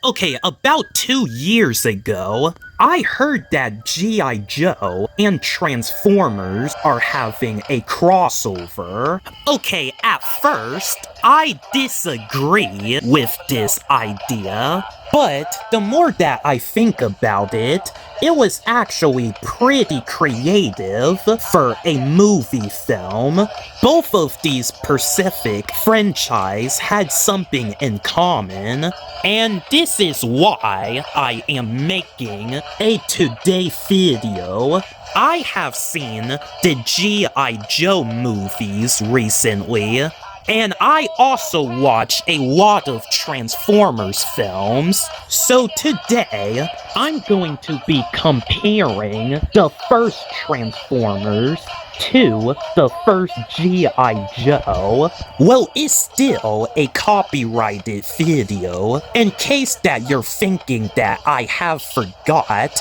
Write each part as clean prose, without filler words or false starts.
Okay, about 2 years ago, I heard that G.I Joe and Transformers are having a crossover. Okay, at first, I disagree with this idea, but the more that I think about it, it was actually pretty creative for a movie film. Both of these Pacific franchises had something in common, and this is why I am making a today video. I have seen the G.I Joe movies recently, and I also watch a lot of Transformers films, so today I'm going to be comparing the first Transformers to the first G.I Joe. Well, it's still a copyrighted video, in case that you're thinking that I have forgot.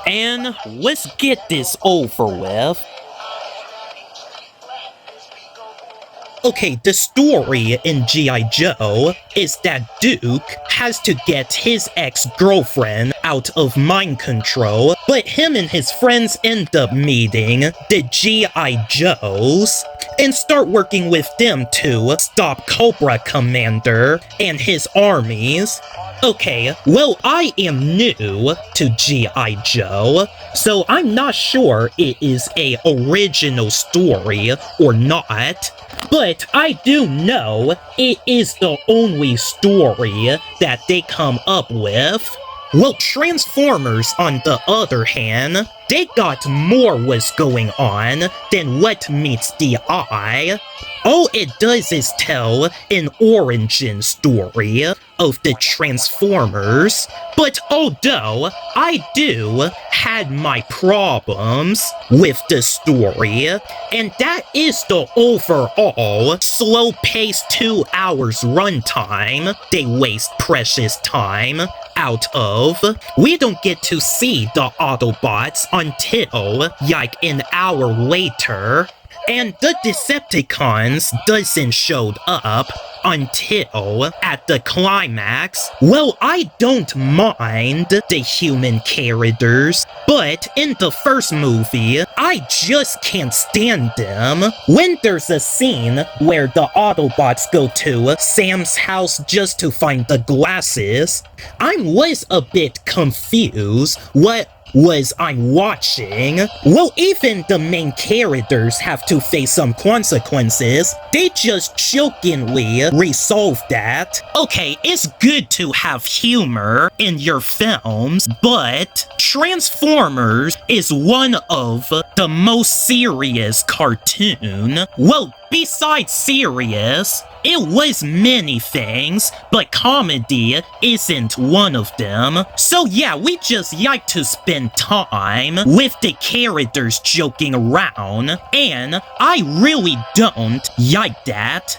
And let's get this over with. Okay, the story in G.I Joe is that Duke has to get his ex-girlfriend out of mind control, but him and his friends end up meeting the G.I Joes and start working with them to stop Cobra Commander and his armies. Okay, well, I am new to G.I Joe, so I'm not sure it is a original story or not, but I do know it is the only story that they come up with. Well, Transformers, on the other hand, they got more what's going on than what meets the eye. All it does is tell an origin story of the Transformers, but although I do had my problems with the story, and that is the overall slow-paced 2 hours runtime they waste precious time out of. We don't get to see the Autobots until like an hour later, and the Decepticons doesn't show up until at the climax. Well, I don't mind the human characters, but in the first movie, I just can't stand them. When there's a scene where the Autobots go to Sam's house just to find the glasses, I was a bit confused. What was I watching? Well, even the main characters have to face some consequences. They just jokingly resolve that. Okay, it's good to have humor in your films, but Transformers is one of the most serious cartoon. Well, besides serious, it was many things, but comedy isn't one of them. So yeah, we just like to spend time with the characters joking around, and I really don't like that.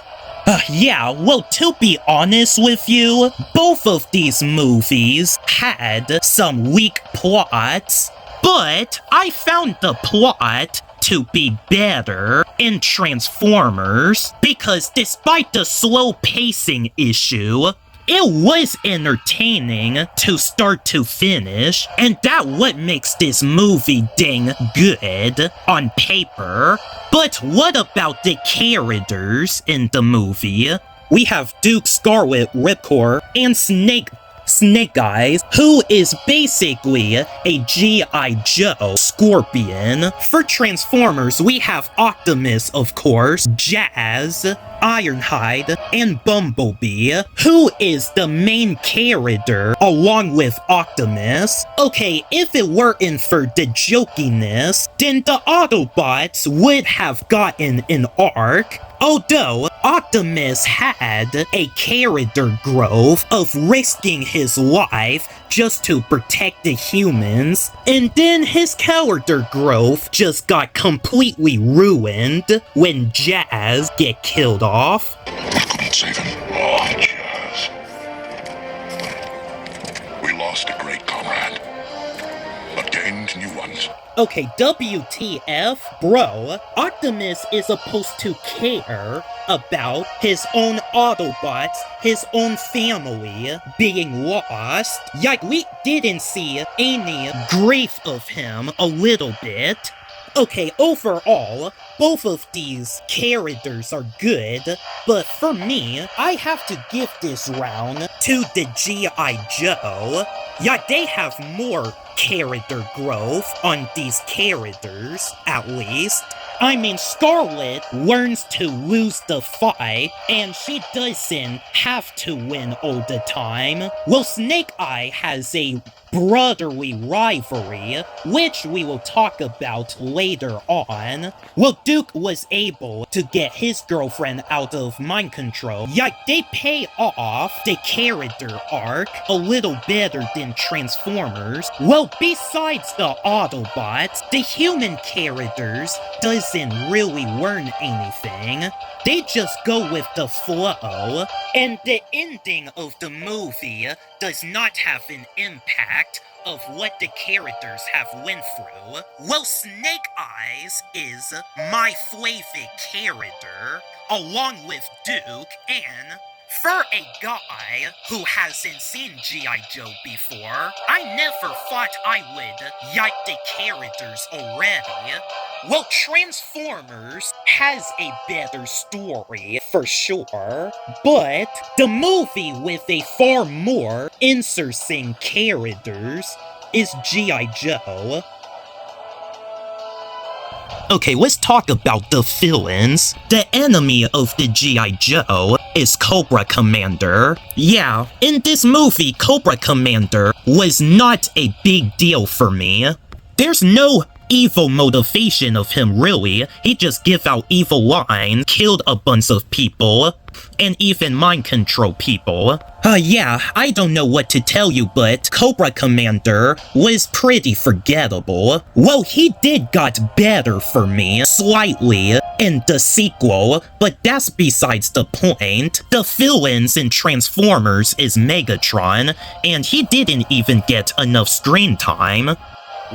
Yeah, well, to be honest with you, both of these movies had some weak plots, but I found the plot to be better in Transformers, because despite the slow pacing issue, it was entertaining to start to finish, and that what makes this movie dang good on paper. But what about the characters in the movie? We have Duke, Scarlet, Ripcord, and Snake Eyes, who is basically a G.I Joe Scorpion. For Transformers, we have Optimus, of course, Jazz, Ironhide, and Bumblebee, who is the main character along with Optimus. Okay, if it weren't for the jokiness, then the Autobots would have gotten an arc. Although Optimus had a character growth of risking his life just to protect the humans, and then his character growth just got completely ruined when Jazz get killed off. We couldn't save him. Oh, Jazz. We lost a great comrade, but gained new ones. Okay, WTF? Bro, Optimus is supposed to care about his own Autobots, his own family being lost. Yet we didn't see any grief of him a little bit. Okay, overall, both of these characters are good, but for me, I have to give this round to the G.I. Joe. Yeah, they have more character growth on these characters, at least. I mean, Scarlet learns to lose the fight, and she doesn't have to win all the time. Well, Snake Eye has a brotherly rivalry, which we will talk about later on. Well, Duke was able to get his girlfriend out of mind control. Yeah, they pay off the character arc a little better than Transformers. Well, besides the Autobots, the human characters doesn't really learn anything. They just go with the flow, and the ending of the movie does not have an impact of what the characters have went through. Well, Snake Eyes is my favorite character, along with Duke, and for a guy who hasn't seen G.I. Joe before, I never thought I would like the characters already. Well, Transformers has a better story, for sure, but the movie with a far more interesting characters is G.I. Joe. Okay, let's talk about the villains. The enemy of the G.I. Joe is Cobra Commander. Yeah, in this movie, Cobra Commander was not a big deal for me. There's no evil motivation of him, really. He just give out evil lines, killed a bunch of people, and even mind control people. Yeah, I don't know what to tell you, but Cobra Commander was pretty forgettable. Well, he did got better for me, slightly, in the sequel, but that's besides the point. The villains in Transformers is Megatron, and he didn't even get enough screen time.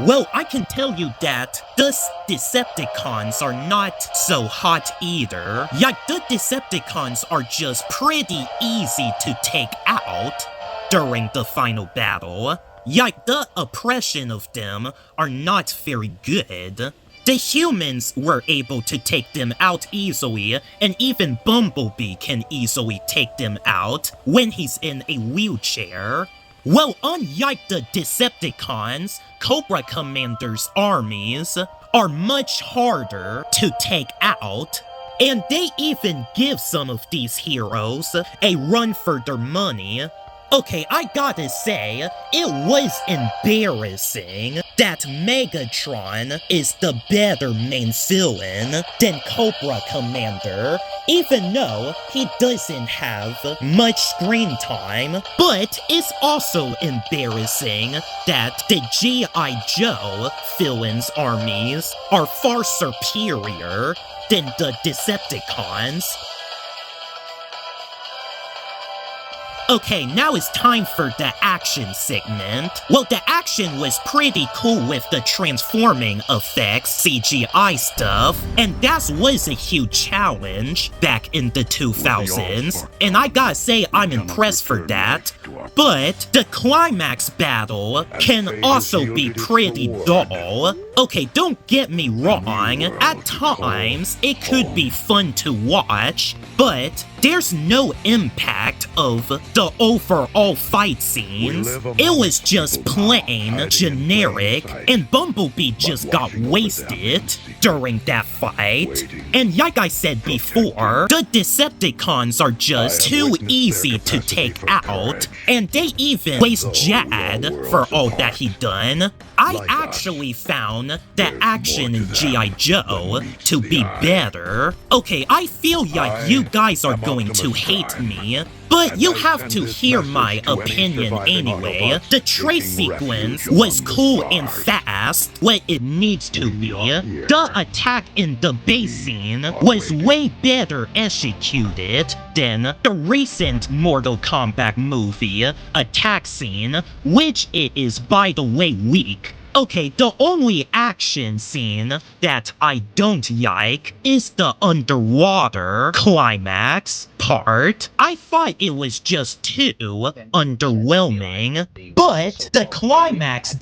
Well, I can tell you that the Decepticons are not so hot either. Yeah, the Decepticons are just pretty easy to take out during the final battle. Yeah, the oppression of them are not very good. The humans were able to take them out easily, and even Bumblebee can easily take them out when he's in a wheelchair. Well, unlike the Decepticons, Cobra Commander's armies are much harder to take out, and they even give some of these heroes a run for their money. Okay, I gotta say, it was embarrassing that Megatron is the better main villain than Cobra Commander, even though he doesn't have much screen time. But it's also embarrassing that the G.I. Joe villains' armies are far superior than the Decepticons. Okay, now it's time for the action segment. Well, the action was pretty cool with the transforming effects, CGI stuff, and that was a huge challenge back in the 2000s, and I gotta say I'm impressed for that. But the climax battle can also be pretty dull. Okay, don't get me wrong, at times it could be fun to watch, but there's no impact of the overall fight scenes. It was just plain generic, and Bumblebee just got wasted during that fight. And like I said before, the Decepticons are just too easy to take out, and they even waste Jad for all that he done. I actually found the action in G.I. Joe to be better. Okay, I feel like you guys are going to hate me, but you have to hear my opinion anyway. The chase sequence was cool and fast, what it needs to be. The attack in the base scene was way better executed than the recent Mortal Kombat movie attack scene, which it is by the way weak. Okay, the only action scene that I don't like is the underwater climax part. I thought it was just too underwhelming, but the climax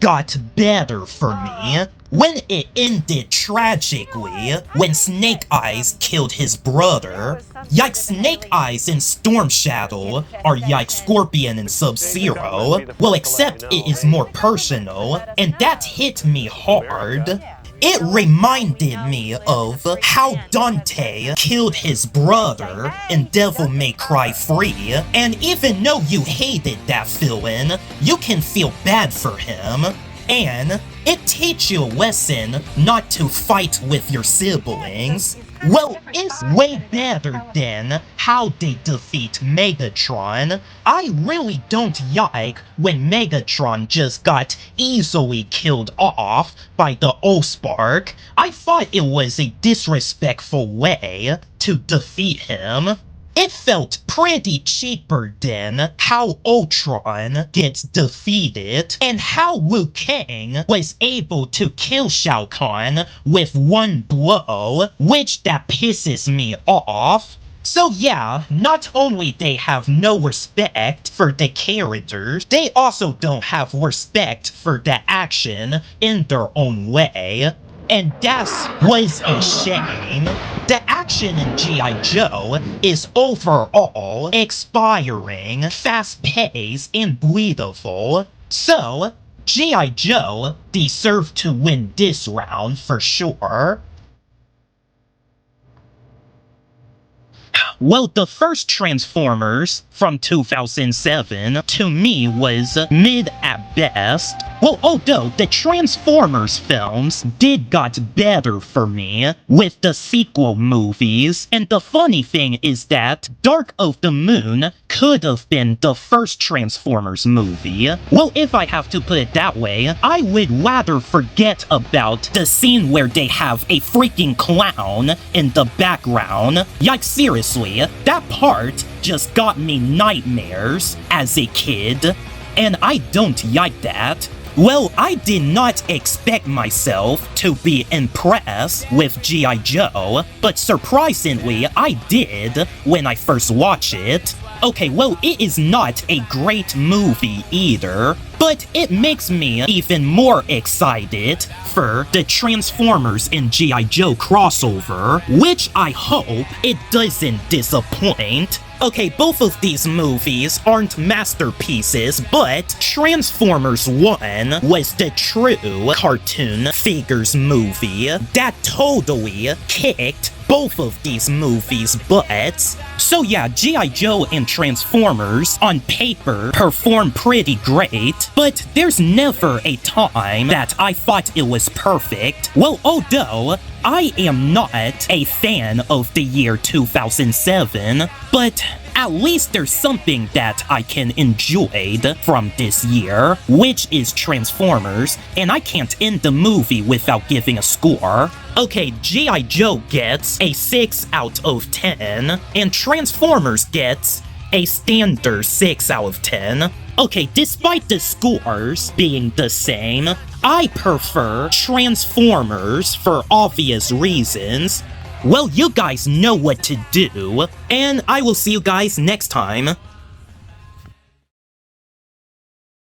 got better for me. When it ended tragically, when Snake Eyes killed his brother, yikes Snake Eyes and Storm Shadow are yikes Scorpion and Sub-Zero, well except it is more personal, and that hit me hard. It reminded me of how Dante killed his brother in Devil May Cry 3, and even though you hated that villain, you can feel bad for him. And it teaches you a lesson not to fight with your siblings. Well, it's way better than how they defeat Megatron. I really don't like when Megatron just got easily killed off by the Allspark. I thought it was a disrespectful way to defeat him. It felt pretty cheaper than how Ultron gets defeated and how Liu Kang was able to kill Shao Kahn with one blow, which that pisses me off. So yeah, not only they have no respect for the characters, they also don't have respect for the action in their own way. And that was a shame. The action in G.I. Joe is overall expiring, fast-paced, and believable. So, G.I. Joe deserved to win this round for sure. Well, the first Transformers from 2007 to me was mid at best. Well, although the Transformers films did got better for me with the sequel movies, and the funny thing is that Dark of the Moon could have been the first Transformers movie. Well, if I have to put it that way, I would rather forget about the scene where they have a freaking clown in the background. Yikes, seriously, that part just got me nightmares as a kid, and I don't like that. Well, I did not expect myself to be impressed with G.I. Joe, but surprisingly, I did when I first watched it. Okay, well, it is not a great movie either, but it makes me even more excited for the Transformers and G.I. Joe crossover, which I hope it doesn't disappoint. Okay, both of these movies aren't masterpieces, but Transformers 1 was the true cartoon figures movie that totally kicked both of these movies' butts. So yeah, G.I. Joe and Transformers on paper perform pretty great, but there's never a time that I thought it was perfect. Well, although I am not a fan of the year 2007, but at least there's something that I can enjoy from this year, which is Transformers, and I can't end the movie without giving a score. Okay, G.I. Joe gets a 6 out of 10, and Transformers gets a standard 6 out of 10. Okay, despite the scores being the same, I prefer Transformers for obvious reasons. Well, you guys know what to do, and I will see you guys next time.